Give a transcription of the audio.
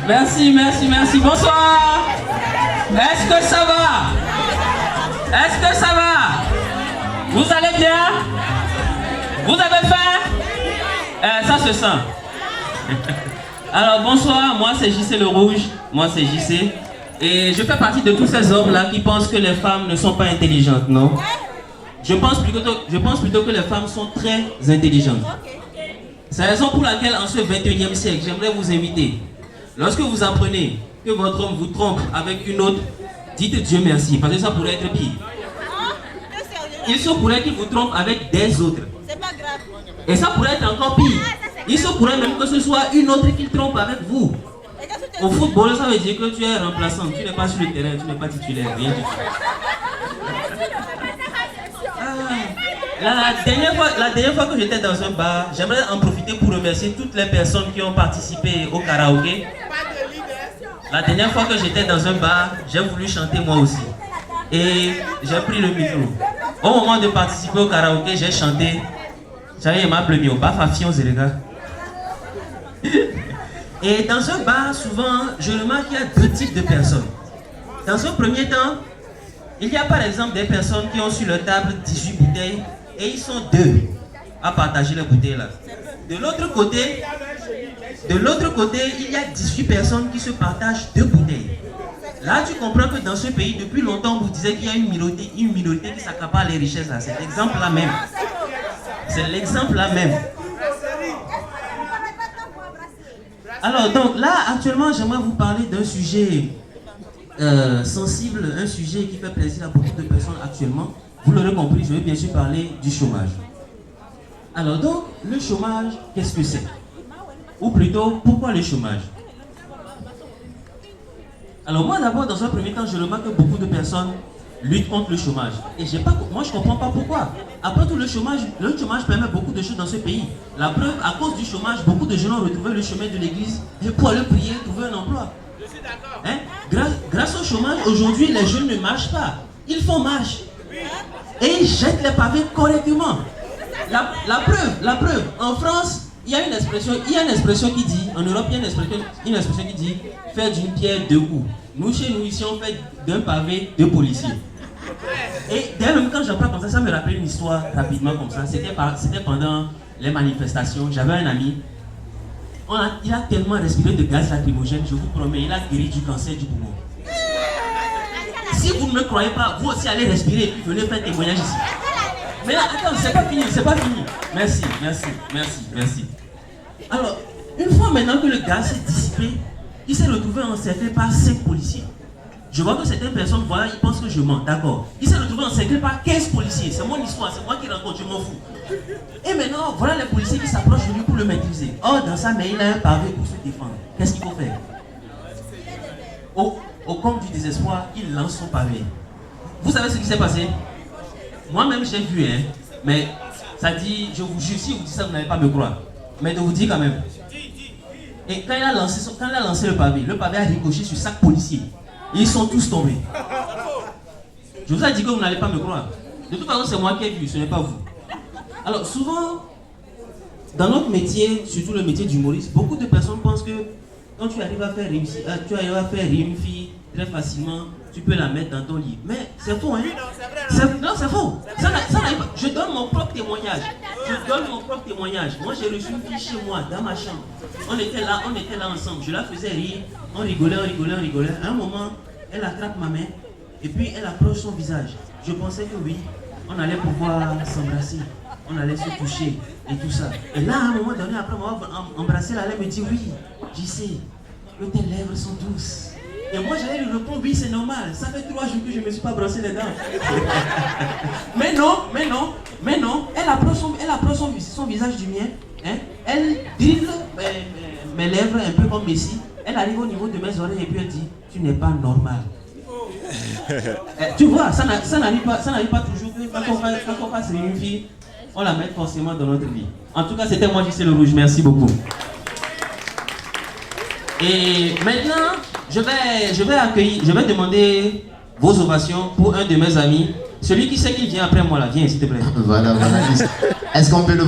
Merci, merci, merci. Bonsoir. Est-ce que ça va? Est-ce que ça va? Vous allez bien? Vous avez faim? Ça se sent. Alors bonsoir, moi c'est JC le Rouge. Moi c'est JC. Et je fais partie de tous ces hommes-là qui pensent que les femmes ne sont pas intelligentes, non? Je pense plutôt que les femmes sont très intelligentes. C'est la raison pour laquelle en ce 21e siècle, j'aimerais vous inviter. Lorsque vous apprenez que votre homme vous trompe avec une autre, dites Dieu merci, parce que ça pourrait être pire. Il se pourrait qu'il vous trompe avec des autres. C'est pas grave. Et ça pourrait être encore pire. Il se pourrait même que ce soit une autre qui trompe avec vous. Au football, ça veut dire que tu es remplaçant, tu n'es pas sur le terrain, tu n'es pas titulaire, rien du tout. La dernière fois que j'étais dans un bar, j'aimerais en profiter pour remercier toutes les personnes qui ont participé au karaoké. La dernière fois que j'étais dans un bar, j'ai voulu chanter moi aussi. Et j'ai pris le micro. Au moment de participer au karaoké, j'ai chanté. J'avais ma première au bar Fafion Zerega. Et dans un bar, souvent, je remarque qu'il y a deux types de personnes. Dans un premier temps, il y a par exemple des personnes qui ont sur leur table 18 bouteilles et ils sont deux à partager les bouteilles là. De l'autre côté, il y a 18 personnes qui se partagent deux bouteilles. Là, tu comprends que dans ce pays, depuis longtemps, on vous disait qu'il y a une minorité qui s'accapare les richesses là. C'est l'exemple là même. C'est l'exemple là même. Alors, donc là, actuellement, j'aimerais vous parler d'un sujet sensible, un sujet qui fait plaisir à beaucoup de personnes actuellement. Vous l'aurez compris, je vais bien sûr parler du chômage. Alors donc, le chômage, qu'est-ce que c'est? Ou plutôt, pourquoi le chômage? Alors moi d'abord, dans un premier temps, je remarque que beaucoup de personnes luttent contre le chômage. Et moi je ne comprends pas pourquoi. Après tout, le chômage permet beaucoup de choses dans ce pays. La preuve, à cause du chômage, beaucoup de jeunes ont retrouvé le chemin de l'église et pour aller prier, trouver un emploi. Je suis d'accord. Hein? Grâce au chômage, aujourd'hui, les jeunes ne marchent pas. Ils font marche. Et ils jettent les pavés correctement. La preuve, en France, il y a une expression qui dit, en Europe, il y a une expression qui dit, faire d'une pierre deux coups. Nous, chez nous, ici, on fait d'un pavé deux policiers. Et d'ailleurs, même quand j'apprends comme ça me rappelle une histoire rapidement comme ça. C'était pendant les manifestations. J'avais un ami. Il a tellement respiré de gaz lacrymogène, je vous promets, il a guéri du cancer du poumon. Si vous ne me croyez pas, vous aussi allez respirer et puis venez faire témoignage ici. Mais là, attends, c'est pas fini. Merci. Alors, une fois maintenant que le gaz s'est dissipé, il s'est retrouvé encerclé par 5 policiers. Je vois que certaines personnes, voilà, ils pensent que je mens, d'accord. Il s'est retrouvé encerclé par 15 policiers, c'est mon histoire, c'est moi qui raconte, je m'en fous. Et maintenant, voilà les policiers qui s'approchent de lui pour le maîtriser. Or, dans sa main, il a un pavé pour se défendre. Qu'est-ce qu'il faut faire? Au compte du désespoir, il lance son pavé. Vous savez ce qui s'est passé? Moi-même, j'ai vu, hein. Mais ça dit, je vous jure, si vous dites ça, vous n'allez pas me croire. Mais de vous dire quand même. Et quand il a lancé le pavé a ricoché sur 5 policiers. Et ils sont tous tombés. Je vous ai dit que vous n'allez pas me croire. De toute façon, c'est moi qui ai vu, ce n'est pas vous. Alors, souvent, dans notre métier, surtout le métier d'humoriste, beaucoup de personnes pensent que quand tu arrives à faire rire une fille très facilement, tu peux la mettre dans ton lit. Mais c'est faux, hein? Non, c'est faux. Ça n'arrive pas. Je donne mon propre témoignage. Moi, j'ai reçu une fille chez moi, dans ma chambre. On était là ensemble. Je la faisais rire. On rigolait. À un moment, elle attrape ma main et puis elle approche son visage. Je pensais que oui, on allait pouvoir s'embrasser. On allait se toucher et tout ça. Et là, à un moment donné, après m'avoir embrassé, elle me dit oui, j'y sais que tes lèvres sont douces. Et moi, j'allais lui répondre oui, c'est normal. Ça fait 3 jours que je ne me suis pas brossé les dents. mais non. Elle approche son visage du mien. Hein? Elle dribble mes lèvres un peu comme Messi. Elle arrive au niveau de mes oreilles et puis elle dit, tu n'es pas normal. Tu vois, ça n'arrive pas toujours. Quand on passe une fille, on la met forcément dans notre vie. En tout cas, c'était moi, JC le Rouge. Merci beaucoup. Et maintenant, je vais demander vos ovations pour un de mes amis. Celui qui sait qu'il vient après moi là. Viens, s'il te plaît. Voilà. Est-ce qu'on peut le